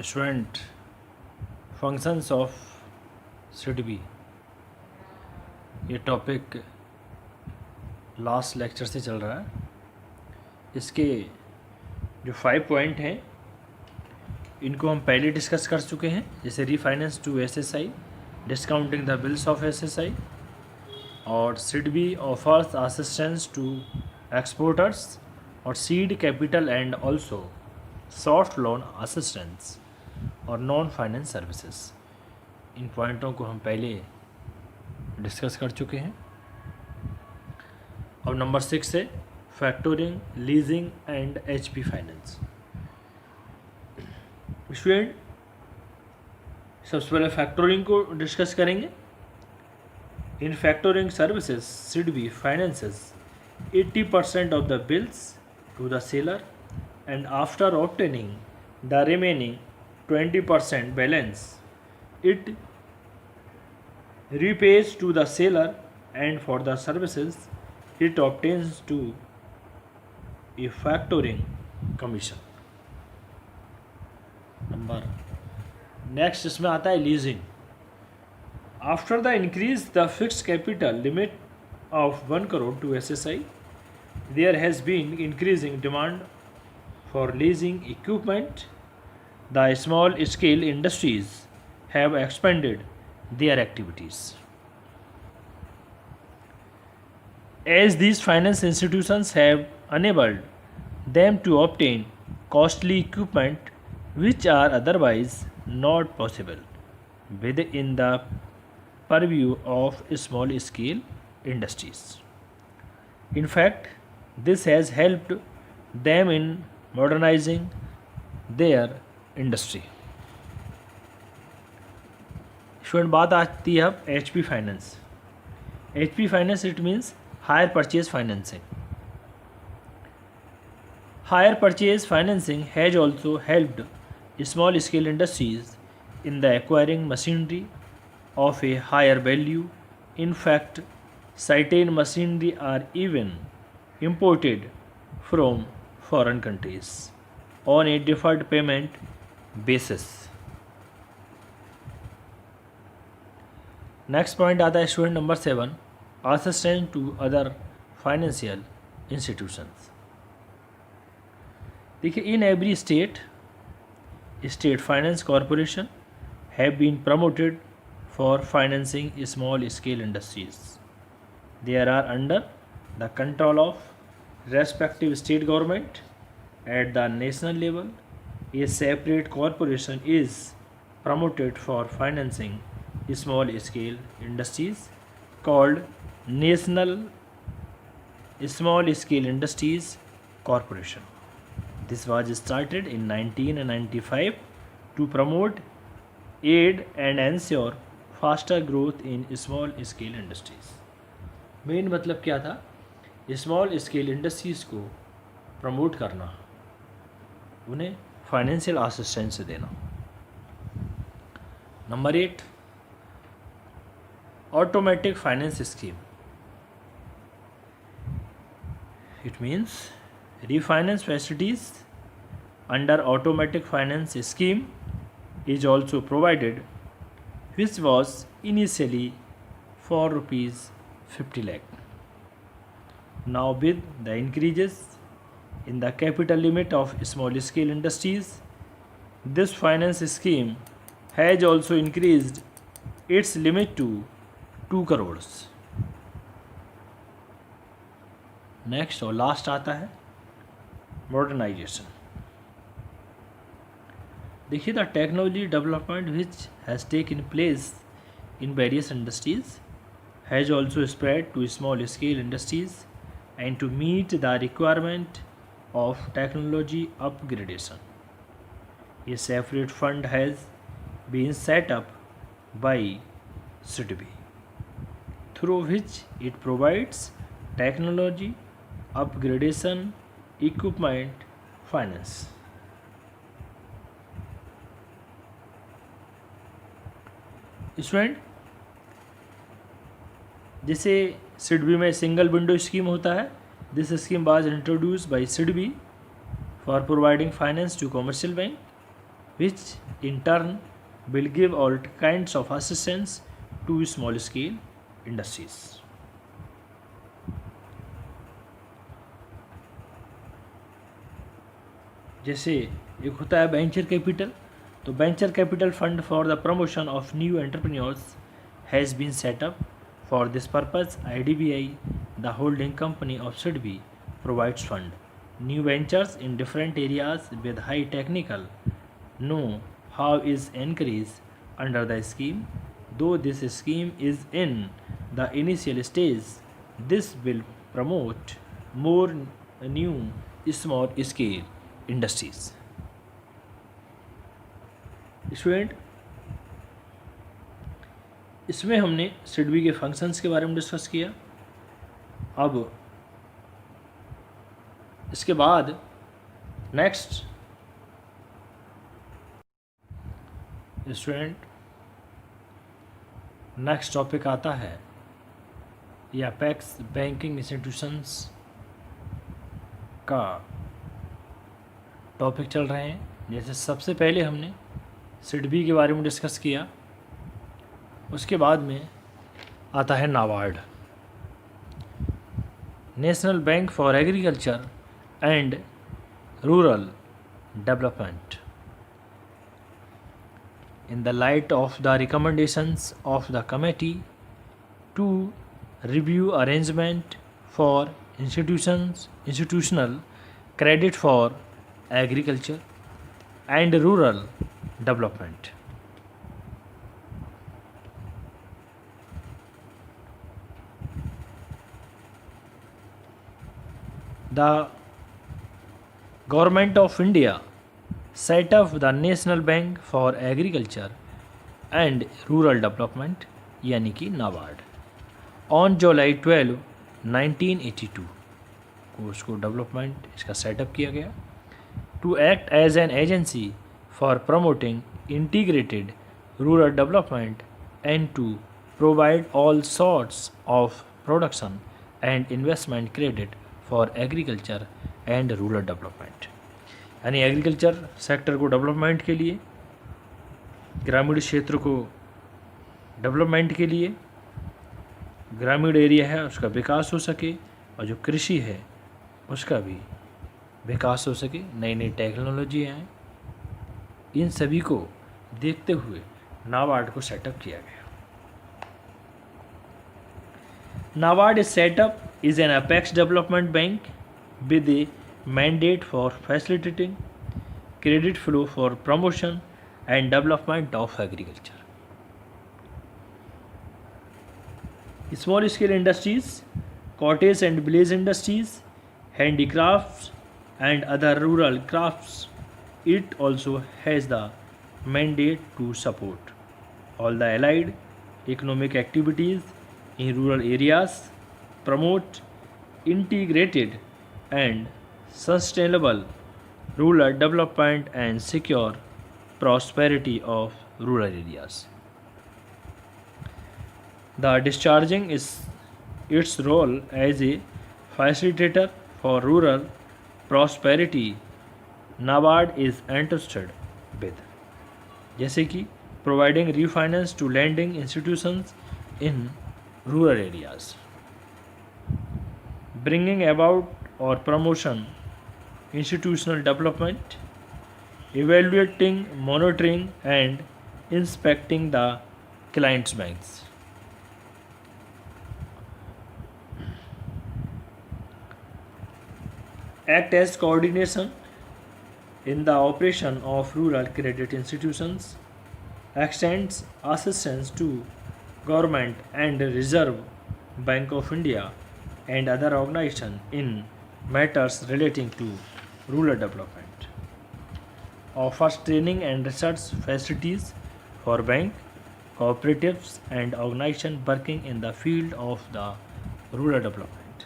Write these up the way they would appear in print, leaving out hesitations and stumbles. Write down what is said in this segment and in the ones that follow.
Student functions of SIDBI, ये topic last lecture से चल रहा है। इसके जो 5 पॉइंट हैं इनको हम पहले डिस्कस कर चुके हैं, जैसे refinance to SSI, discounting the bills of SSI, और SIDBI offers assistance to exporters और seed capital and also soft loan assistance और नॉन फाइनेंस सर्विसेज। इन पॉइंटों को हम पहले डिस्कस कर चुके हैं। अब नंबर 6 है factoring, leasing and HP finance. Student सबसे पहले फैक्टोरिंग को डिस्कस करेंगे। In factoring services SIDBI finances 80% of the bills to the seller, and after obtaining the remaining 20% balance, it repays to the seller, and for the services it obtains to a factoring commission. Number next इसमें आता है leasing. After the increase the fixed capital limit of 1 crore to SSI, there has been increasing demand for leasing equipment. The small scale industries have expanded their activities. As these finance institutions have enabled them to obtain costly equipment which are otherwise not possible within the purview of small scale industries. In fact, this has helped them in modernizing their industry. Student बात आती है अब HP finance. HP finance it means hire purchase financing. Hire purchase financing has also helped small scale industries in the acquiring machinery of a higher value. In fact, certain machinery are even imported from foreign countries on a deferred payment basis. Next point आता है student number 7, assistance to other financial institutions. देखिए, in every state finance corporation have been promoted for financing small scale industries. They are under the control of respective state government. At the national level, a separate corporation is promoted for financing small scale industries called National Small Scale Industries Corporation. This was started in 1995 to promote, aid and ensure faster growth in small scale industries. Main मतलब क्या था, small scale industries को promote करना, उन्हें financial assistance देना। Number 8, automatic finance scheme. It means refinance facilities under automatic finance scheme is also provided, which was initially for rupees 50 lakh. Now with the increases in the capital limit of small scale industries, this finance scheme has also increased its limit to 2 crores. Next और last आता है modernisation. देखिए, the technology development which has taken place in various industries has also spread to small scale industries and to meet the requirement of technology upgradation. A separate fund has been set up by SIDBI through which it provides technology upgradation equipment finance. Student, जैसे सिडबी में single window scheme होता है, this scheme was introduce by SIDBI for providing finance to commercial bank which in turn will give all kinds of assistance to small scale industries. जैसे एक होता है venture capital, तो venture capital fund for the promotion of new entrepreneurs has been set up. For this purpose, IDBI, the holding company of SIDBI, provides fund new ventures in different areas with high technical know-how is encouraged under the scheme. Though this scheme is in the initial stage, this will promote more new small scale industries. Student, इसमें हमने सिडबी के functions के बारे में discuss किया. अब इसके बाद नेक्स्ट स्टूडेंट नेक्स्ट टॉपिक आता है या अपेक्स बैंकिंग इंस्टीट्यूशंस का टॉपिक चल रहे हैं. जैसे सबसे पहले हमने सिडबी के बारे में डिस्कस किया, उसके बाद में आता है NABARD, national bank for agriculture and rural development. In the light of the recommendations of the committee to review arrangement for institutional credit for agriculture and rural development. The Government of India set up the National Bank for Agriculture and Rural Development यानी कि NABARD on July 12, 1982 को उसको development इसका setup किया गया to act as an agency for promoting integrated rural development and to provide all sorts of production and investment credit for agriculture and rural development. यानी agriculture sector को development के लिए, ग्रामीण क्षेत्र को डेवलपमेंट के लिए, ग्रामीण एरिया है उसका विकास हो सके और जो कृषि है उसका भी विकास हो सके, नई नई टेक्नोलॉजी आए, इन सभी को देखते हुए नाबार्ड को सेटअप किया गया. NABARD is setup is an apex development bank with a mandate for facilitating credit flow for promotion and development of agriculture. Small scale industries, cottage and village industries, handicrafts and other rural crafts. It also has the mandate to support all the allied economic activities in rural areas, promote integrated and sustainable rural development and secure prosperity of rural areas. The discharging is its role as a facilitator for rural prosperity NABARD is entrusted with, जैसे कि providing refinance to lending institutions in rural areas, bringing about or promotion institutional development, evaluating, monitoring and inspecting the client's banks. Act as coordination in the operation of rural credit institutions, extends assistance to government and Reserve Bank of India and other organizations in matters relating to rural development, offers training and research facilities for bank, cooperatives and organizations working in the field of the rural development,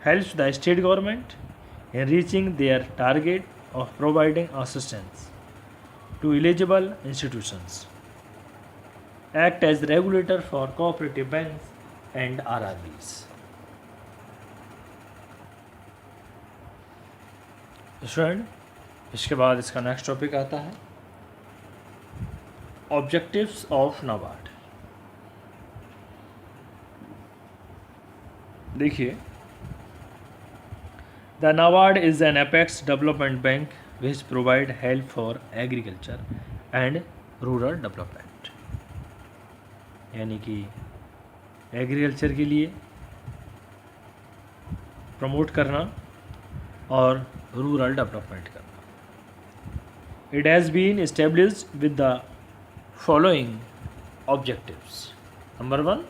helps the state government in reaching their target of providing assistance to eligible institutions, act as regulator for cooperative banks and RRBs. Student, इसके बाद इसका next topic आता है objectives of NABARD. देखिए, the NABARD is an apex development bank which provide help for agriculture and rural development, यानी कि agriculture के लिए प्रमोट करना और रूरल डेवलपमेंट करना। It has been established with the following objectives. Number 1,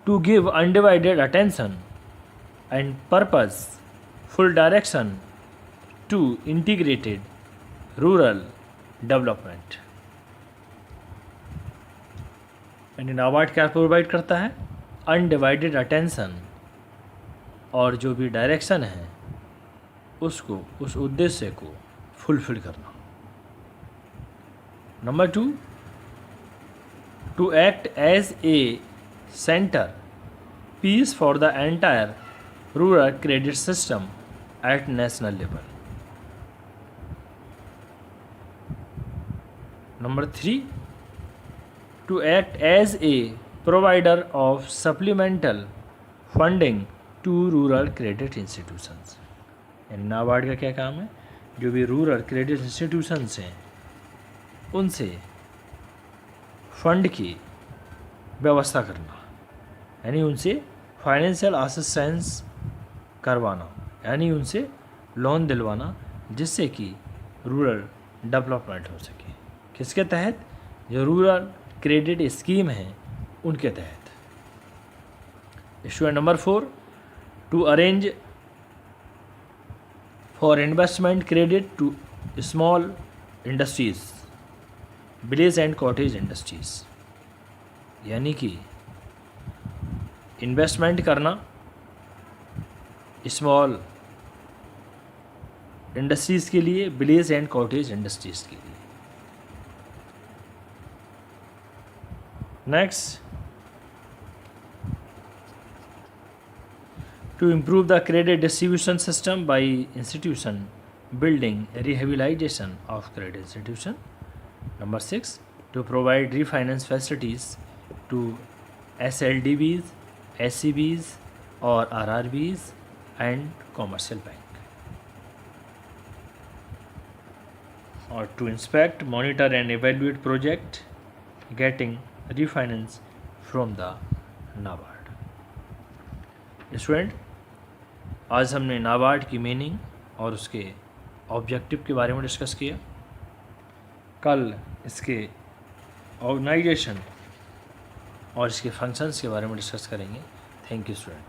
to give undivided attention and purpose, full direction to integrated rural development। यानी नाबार्ड क्या provide करता है? अनडिवाइडेड अटेंशन और जो भी डायरेक्शन है उसको, उस उद्देश्य को फुलफिल करना। Number 2, to act as a center piece for the entire rural credit system at national level। Number 3, to act as a provider of supplemental funding to rural credit institutions। यानी नाबार्ड का क्या काम है? जो भी रूरल क्रेडिट इंस्टीट्यूशंस हैं उनसे fund की व्यवस्था करना, यानी उनसे फाइनेंशियल असिस्टेंस करवाना, यानी उनसे लोन दिलवाना जिससे कि रूरल डेवलपमेंट हो सके। किसके तहत? जो रूरल क्रेडिट स्कीम है उनके तहत। Student number 4, to arrange for investment credit to small industries, village and cottage industries, यानी कि इन्वेस्टमेंट करना स्मॉल इंडस्ट्रीज़ के लिए, विलेज एंड कॉटेज इंडस्ट्रीज़ के लिए। Next, to improve the credit distribution system by institution building rehabilitation of credit institution. Number 6, to provide refinance facilities to SLDBs, SCBs और RRBs and commercial bank, और to inspect, monitor and evaluate project getting refinance from the NABARD. Student, आज हमने नाबार्ड की meaning और उसके objective के बारे में डिस्कस किया। कल इसके ऑर्गेनाइजेशन और इसके फंक्शंस के बारे में डिस्कस करेंगे। Thank you student.